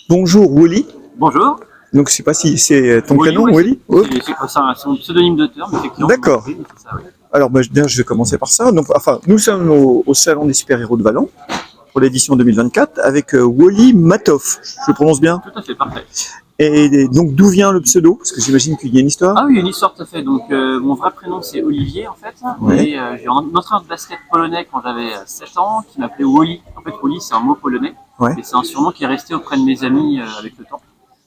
Bonjour Wally. Bonjour. Donc je sais pas si c'est ton prénom, Wally. C'est mon pseudonyme d'auteur, mais effectivement. D'accord. Oui, c'est ça, oui. Alors je vais commencer par ça. Donc, enfin, nous sommes au Salon des super-héros de Valence pour l'édition 2024 avec Wally Matoff. Je le prononce bien? Tout à fait, parfait. Et donc d'où vient le pseudo? Parce que j'imagine qu'il y a une histoire. Ah oui, il y a une histoire tout à fait. Donc mon vrai prénom c'est Olivier en fait. Ouais. Et j'ai un entraîneur de basket polonais quand j'avais 7 ans qui m'appelait Wally. En fait Wally c'est un mot polonais. Ouais. Et c'est un surnom qui est resté auprès de mes amis avec le temps.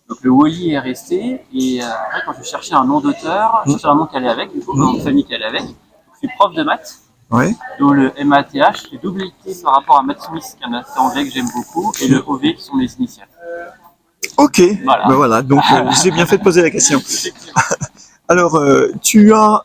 Donc le Wally est resté. Et après quand je cherchais un nom d'auteur, je cherchais un nom qui allait avec, du coup un nom de famille qui allait avec. Donc, je suis prof de maths. Ouais. Donc le MATH, j'ai double été par rapport à Matt Smith, qui est un auteur anglais que j'aime beaucoup, et le OV qui sont les initiales. Ok, Voilà. ben voilà, donc j'ai bien fait de poser la question. Alors, tu as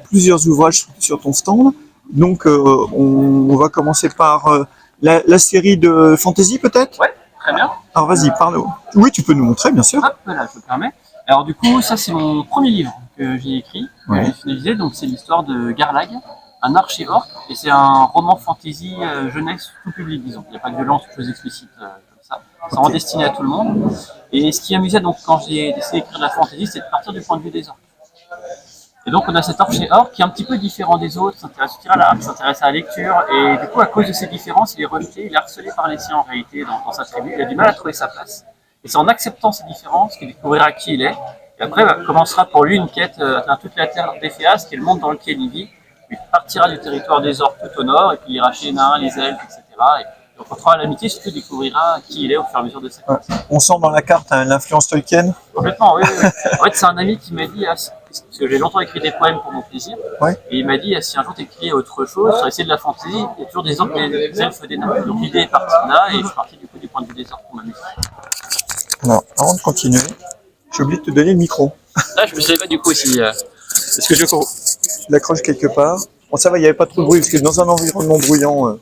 plusieurs ouvrages sur ton stand, donc on va commencer par la série de fantasy peut-être? Ouais, très bien. Alors vas-y, parle. Oui, tu peux nous montrer, bien sûr. Hop, là, je me permets. Alors du coup, ça c'est mon premier livre que j'ai écrit, que Ouais. j'ai finalisé, donc c'est l'histoire de Garlag, un archer-orc, et c'est un roman fantasy jeunesse tout public, disons. Il n'y a pas de violence ou de choses explicites comme ça. C'est vraiment destiné à tout le monde. Et ce qui amusait donc quand j'ai décidé d'écrire de la fantasy, c'est de partir du point de vue des orques. Et donc on a cet archer-orc qui est un petit peu différent des autres, qui s'intéresse au tir à l'arc, qui s'intéresse à la lecture, et du coup à cause de ces différences, il est rejeté, il est harcelé par les siens en réalité dans sa tribu, il a du mal à trouver sa place. Et c'est en acceptant ces différences qu'il découvrira qui il est, et après commencera pour lui une quête à travers toute la terre d'Éphéas, qui est le monde dans lequel il vit. Il partira du territoire des orques tout au nord, et puis il ira chez les nains, les elfes, etc. Et on rencontrera l'amitié, surtout découvrira qui il est au fur et à mesure de sa quête. Ouais. On sent dans la carte l'influence Tolkien. Complètement, oui, oui. En fait, c'est un ami qui m'a dit, parce que j'ai longtemps écrit des poèmes pour mon plaisir, Ouais. et il m'a dit, si un jour tu écris autre chose, sur essayer de la fantaisie, il y a toujours des orques, des elfes, des nains. Donc l'idée est partie de là, et je suis parti du coup du point de vue des orques pour m'amuser. Alors, avant de continuer, j'ai oublié de te donner le micro. Là, je ne savais pas du coup si... Est-ce que je L'accroche quelque part. Bon, ça va, il n'y avait pas trop de bruit, parce que dans un environnement bruyant,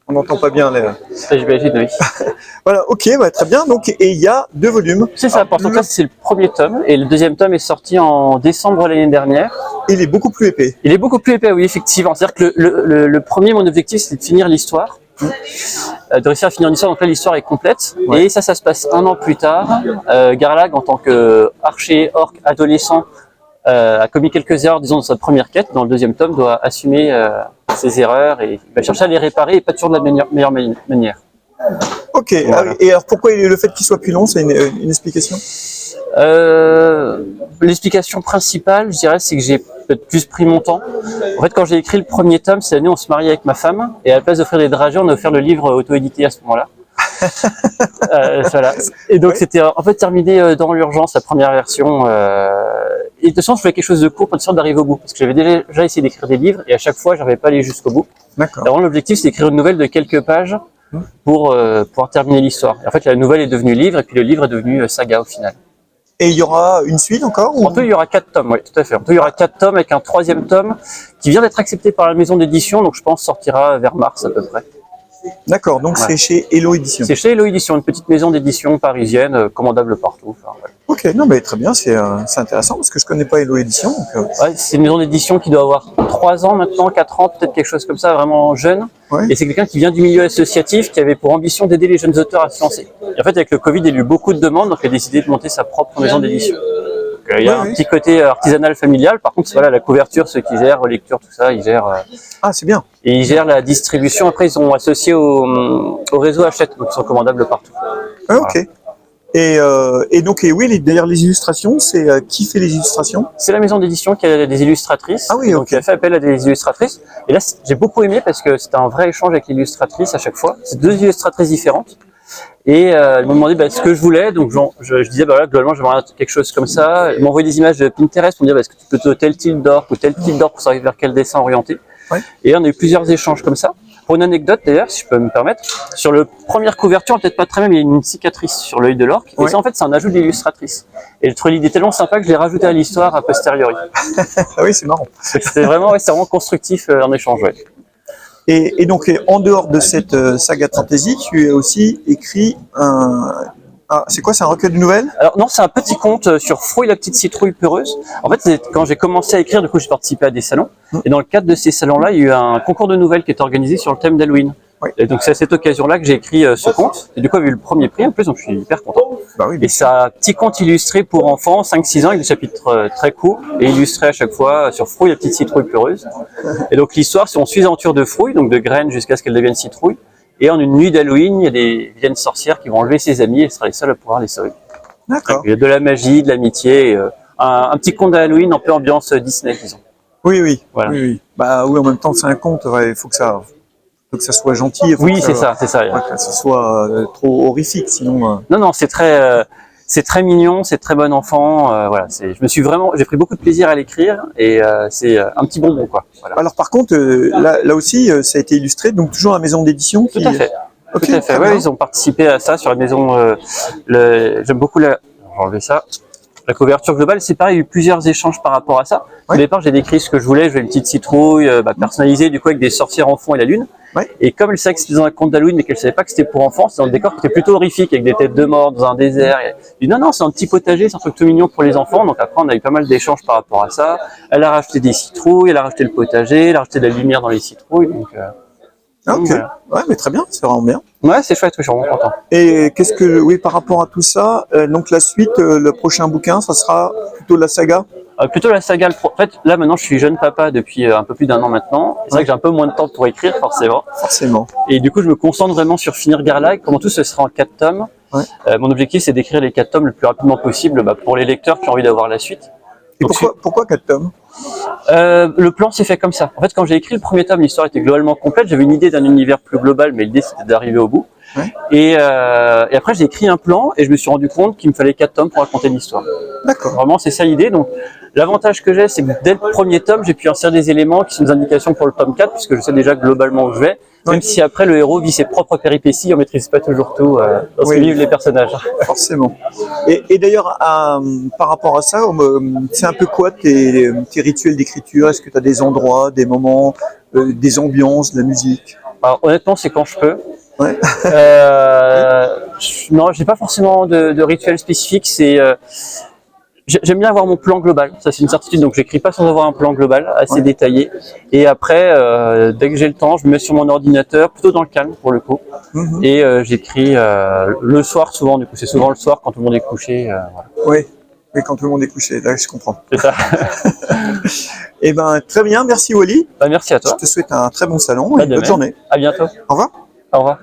on n'entend pas bien l'air. J'imagine, oui. Voilà, ok, bah, très bien. Donc, et il y a 2 volumes. C'est ça, pour ça, c'est le premier tome, et le deuxième tome est sorti en décembre l'année dernière. Il est beaucoup plus épais. Il est beaucoup plus épais, oui, effectivement. C'est-à-dire que le premier, mon objectif, c'était de finir l'histoire, de réussir à finir l'histoire. Donc là, l'histoire est complète. Ouais. Et ça se passe 1 an plus tard. Garlag, en tant qu'archer orc adolescent, a commis quelques erreurs, disons, dans sa première quête. Dans le deuxième tome, doit assumer ses erreurs et il va chercher à les réparer, et pas toujours de la meilleure manière. Ok, Voilà. et alors pourquoi le fait qu'il soit plus long, c'est une explication? L'explication principale, je dirais, c'est que j'ai peut-être plus pris mon temps. En fait, quand j'ai écrit le premier tome, c'est l'année où on se mariait avec ma femme, et à la place d'offrir des dragées, on a offert le livre auto-édité à ce moment-là. Voilà. Et donc c'était en fait terminé dans l'urgence, la première version. Et de toute façon, je voulais quelque chose de court, pas de sorte d'arriver au bout, parce que j'avais déjà essayé d'écrire des livres, et à chaque fois, j'arrivais pas à aller jusqu'au bout. D'accord. Alors l'objectif, c'est d'écrire une nouvelle de quelques pages pour pouvoir terminer l'histoire. En fait, la nouvelle est devenue livre, et puis le livre est devenu saga au final. Et il y aura une suite encore ou... En tout, il y aura 4 tomes, oui, tout à fait. En tout, il y aura 4 tomes avec un 3e tome qui vient d'être accepté par la maison d'édition, donc je pense sortira vers mars à peu près. D'accord, donc c'est chez Hello Édition. C'est chez Hello Édition, une petite maison d'édition parisienne, commandable partout. Enfin, ouais. Ok, non mais très bien, c'est intéressant parce que je connais pas Hello Édition. Ouais, c'est une maison d'édition qui doit avoir 3 ans maintenant, 4 ans, peut-être quelque chose comme ça, vraiment jeune. Ouais. Et c'est quelqu'un qui vient du milieu associatif, qui avait pour ambition d'aider les jeunes auteurs à se lancer. Et en fait, avec le Covid, il y a eu beaucoup de demandes, donc il a décidé de monter sa propre maison d'édition. Il y a un petit côté artisanal familial. Par contre, voilà, la couverture, ceux qui gèrent, lecture, tout ça, ils gèrent. Ah, c'est bien. Et ils gèrent la distribution. Après, ils sont associés au réseau Hachette, donc ils sont commandables partout. Ah, ok. Et donc, oui, d'ailleurs, les illustrations, c'est qui fait les illustrations? C'est la maison d'édition qui a des illustratrices. Ah oui, donc ok. elle a fait appel à des illustratrices. Et là, j'ai beaucoup aimé parce que c'était un vrai échange avec l'illustratrice à chaque fois. C'est 2 illustratrices différentes. Et elles m'ont demandé ce que je voulais, donc je disais voilà, globalement j'aimerais quelque chose comme ça. Elles m'ont envoyé des images de Pinterest pour me dire est-ce que tu peux tel type d'orque ou tel type d'orque pour savoir vers quel dessin orienter. Ouais. Et on a eu plusieurs échanges comme ça. Pour une anecdote d'ailleurs, si je peux me permettre, sur la première couverture, peut-être pas très même, il y a une cicatrice sur l'œil de l'orque. Ouais. Et ça en fait c'est un ajout de l'illustratrice. Et je trouvais l'idée tellement sympa que je l'ai rajouté à l'histoire a posteriori. Ah oui, c'est marrant. C'était vraiment, c'est vraiment constructif en échange. Ouais. Et donc, en dehors de cette saga de fantasy, tu as aussi écrit Ah, c'est quoi, c'est un recueil de nouvelles? Alors non, c'est un petit conte sur Frouille la petite citrouille peureuse. En fait, quand j'ai commencé à écrire, du coup, j'ai participé à des salons. Et dans le cadre de ces salons-là, il y a eu un concours de nouvelles qui est organisé sur le thème d'Halloween. Oui. Et donc c'est à cette occasion-là que j'ai écrit ce conte. Et du coup, j'ai eu le premier prix en plus, donc je suis hyper content. Bah oui, Et c'est un petit conte illustré pour enfants, 5-6 ans, avec des chapitres très courts et illustrés à chaque fois sur Frouille la petite citrouille peureuse. Et donc l'histoire, c'est on suit l'aventure de Frouille, donc de graines jusqu'à ce qu'elle devienne citrouille. Et en une nuit d'Halloween, il y a des vilaines sorcières qui vont enlever ses amis et elle sera les seules à pouvoir les sauver. d'accord. Il y a de la magie, de l'amitié, un petit conte d'Halloween un peu ambiance Disney, disons. Oui, oui, Voilà. oui, oui. Bah oui, en même temps, c'est un conte, il faut que ça soit gentil. Il faut Oui, que c'est ça, c'est ça. pas que ça soit trop horrifique, sinon... Non, non, c'est très mignon, c'est très bon enfant. Voilà, j'ai pris beaucoup de plaisir à l'écrire et c'est un petit bonbon, quoi. Voilà. Alors par contre, là aussi, ça a été illustré, donc toujours la maison d'édition Tout à fait. Ok, Tout à fait. très Ouais, bien. ils ont participé à ça sur la maison. J'aime beaucoup la. Je vais enlever ça. La couverture globale, c'est pareil, il y a eu plusieurs échanges par rapport à ça. Ouais. Au départ, j'ai décrit ce que je voulais une petite citrouille personnalisée, du coup, avec des sorcières en fond et la lune. Ouais. Et comme elle savait que c'était dans un conte d'Halloween, mais qu'elle savait pas que c'était pour enfants, c'est dans le décor qui était plutôt horrifique, avec des têtes de mort dans un désert. Et je dis non, non, c'est un petit potager, c'est un truc tout mignon pour les enfants. Donc après, on a eu pas mal d'échanges par rapport à ça. Elle a racheté des citrouilles, elle a racheté le potager, elle a racheté de la lumière dans les citrouilles. Donc Ok, voilà. ouais, mais très bien, c'est vraiment bien. Ouais, c'est chouette, je suis vraiment content. Et oui, par rapport à tout ça, donc la suite, le prochain bouquin, ça sera plutôt la saga? Plutôt la saga. En fait, là maintenant, je suis jeune papa depuis un peu plus d'1 an maintenant. C'est vrai que j'ai un peu moins de temps pour écrire, forcément. Forcément. Et du coup, je me concentre vraiment sur finir Garlag. Comment tout, ce sera en 4 tomes. Ouais. Mon objectif, c'est d'écrire les 4 tomes le plus rapidement possible pour les lecteurs qui ont envie d'avoir la suite. Et Donc, pourquoi 4 tomes? le plan s'est fait comme ça. En fait, quand j'ai écrit le premier tome, l'histoire était globalement complète. J'avais une idée d'un univers plus global, mais l'idée, c'était d'arriver au bout. Ouais. Et après, j'ai écrit un plan et je me suis rendu compte qu'il me fallait 4 tomes pour raconter l'histoire. D'accord. Vraiment, c'est ça l'idée. Donc, l'avantage que j'ai, c'est que dès le premier tome, j'ai pu insérer des éléments qui sont des indications pour le tome 4, puisque je sais déjà globalement où je vais. Même Ouais. si après, le héros vit ses propres péripéties, on maîtrise pas toujours tout dans ce que Oui. vivent les personnages. Forcément. Et d'ailleurs, par rapport à ça, c'est un peu quoi tes rituels d'écriture? Est-ce que tu as des endroits, des moments, des ambiances, de la musique? Alors, honnêtement, c'est quand je peux. Ouais. Non, j'ai pas forcément de rituel spécifique. J'aime bien avoir mon plan global, ça c'est une certitude, donc j'écris pas sans avoir un plan global assez Ouais. détaillé. Et après, dès que j'ai le temps, je me mets sur mon ordinateur, plutôt dans le calme pour le coup, Mhm. et j'écris le soir souvent, du coup c'est souvent le soir quand tout le monde est couché. Voilà. Oui. Oui, quand tout le monde est couché, là je comprends. C'est ça. Eh ben, très bien, merci Wally. Bah, merci à Je toi, te souhaite un très bon salon Bah, et une de bonne même. journée. À bientôt, Au revoir. au revoir.